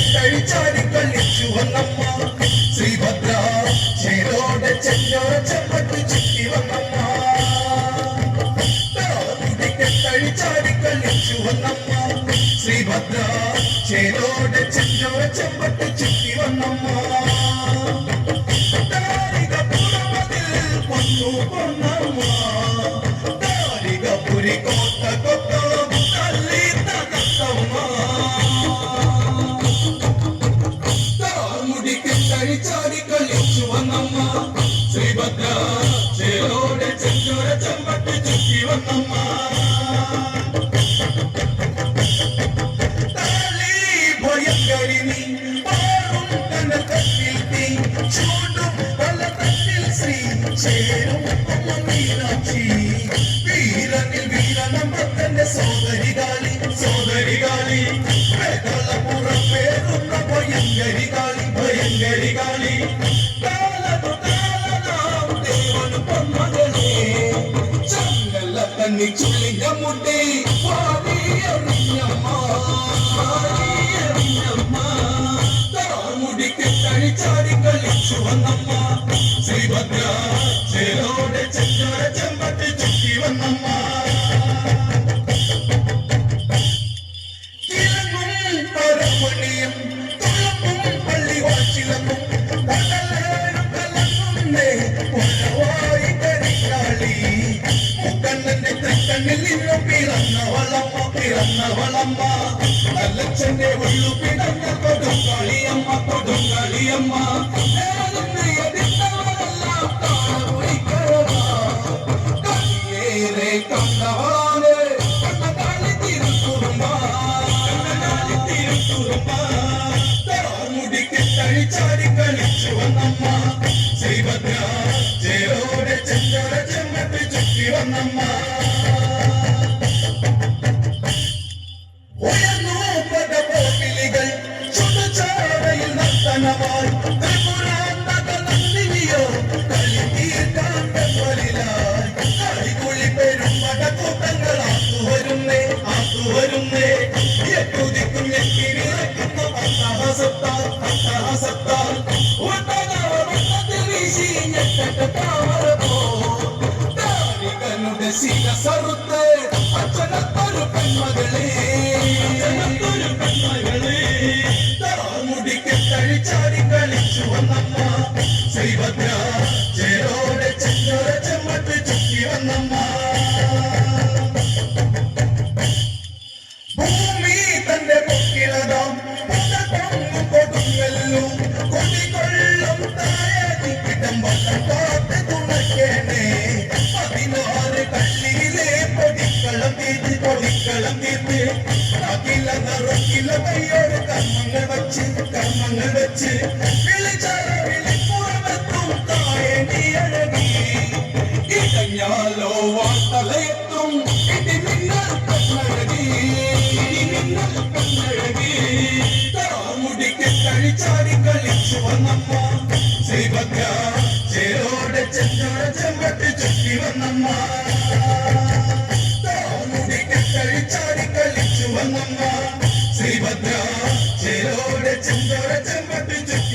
കെട്ടഴിച്ചാടി കളിച്ചു വന്നമ്മ ശ്രീഭദ്ര ചേരോടെ ചെന്നോര ചെമ്പട്ട് ചുറ്റി വന്നമ്മ കെട്ടഴിച്ചാടി കളിച്ചു വന്നമ്മ ശ്രീഭദ്ര ചേരോടെ ചെന്നോര ചെമ്പട്ട് ചുറ്റി വന്നമ്മ പൊന്നമ്മ താരികപുരി കോട്ട കൊട്ട ചാടി കളിച്ചു വന്നമ്മ ശ്രീഭദ്ര ചേരോടെ ചെഞ്ചോര ചെമ്പട്ട് ചുറ്റി വന്നമ്മ ഭയങ്കരിനി പാറും കനൽ തട്ടിൽ തീ ചൂടും പല തട്ടിൽ ശ്രീ ചേരും മീനാക്ഷി വീരനിൽ വീരനമ്പത്തന്റെ സോദരികാളി വേദളപുറം പേരുന്ന ഭയങ്കരികാളി ദേവന് പൊന്മകളെ ചങ്ങല തന്നി ചുള്ളിഞ്ഞ മുട്ടി മുടിക്ക് കഴിച്ചാടി കളിച്ചു വന്നമ്മ ശ്രീഭദ്ര ചേരോടെ ചെഞ്ചോര ചെമ്പട്ട് ചുറ്റി വന്നമ്മ കിഴങ്ങും പരമണിയും പള്ളിവാച്ചിലങ്ങും പൊന്നവായി കരിക്കാളി മുക്കണ്ണന്റെ തൃക്കണ്ണിൽ നിന്നും പിറന്നവളമ്മ നല്ലച്ഛന്റെ ഉള്ളു പിടന്ന കൊടുങ്കാളിയമ്മ കണ്ണിയേറെ കണ്ടവാണ് കണ്ണകാളി തിരുക്കുറുമ്പ മുടിക്ക് കഴിച്ചാടി കളിച്ചു വന്നമ്മ ശ്രീഭദ്ര ചേരോടെ ചെഞ്ചോര ചെമ്പട്ട് ചുറ്റി വന്നമ്മ ഉയർന്നു പദപോകിലികൾ ചുടുചാരയിൽ നർത്തനമായി ത്രിപുരാന്തകനന്ദിനിയോ കളി തീർക്കാണ്ട തൊഴിലായി കളികുളി പെരും പടക്കൂട്ടങ്ങൾ ആത്തുവരുന്നേ എട്ടുതിക്കും ഞെക്കിരിക്കുന്ന അട്ടഹാസത്താൽ ഒട്ടകവട്ടത്തിൽ വീശി ഞെട്ടയുടെ ശിരസറുത്ത് അച്ഛനത്തൊരു പെൺമകളെ മുടിക്ക് കഴിച്ചാടി കളിച്ചു വന്നമ്മ ശ്രീഭദ്ര ചേരോടെ ചെഞ്ചോര ചെമ്പട്ട് ചുറ്റി വന്നമ്മ ഭൂമി തന്റെ പൊക്കിളതാം കൊടുങ്ങല്ലു കൊടികൊള്ളും തായതിക്കിടം വട്ടപ്പാട്ട് തുണക്കേണേ 16 കള്ളിയിലെ പൊടിക്കളം തീർത്ത് അഖില നറുക്കില കയ്യോട് കർമ്മങ്ങൾ വെച്ച് വിളിപ്പുറമെത്തും തായണി അഴകി ഇടഞ്ഞാലോ വാർത്തലയെത്തും ഇടിമിന്നൽ കണ്ണഴകി മുടിക്ക് കഴിച്ചാടി കളിച്ചു വന്നമ്മ ശ്രീഭദ്ര ചേരോടെ ചെഞ്ചോര ചെമ്പട്ട് ചുറ്റി വന്നമ്മ മുടിക്ക് കഴിച്ചാടി കളിച്ചു വന്നമ്മ ശ്രീഭദ്ര ചേരോടെ ചെഞ്ചോര ചെമ്പട്ട് ചുറ്റി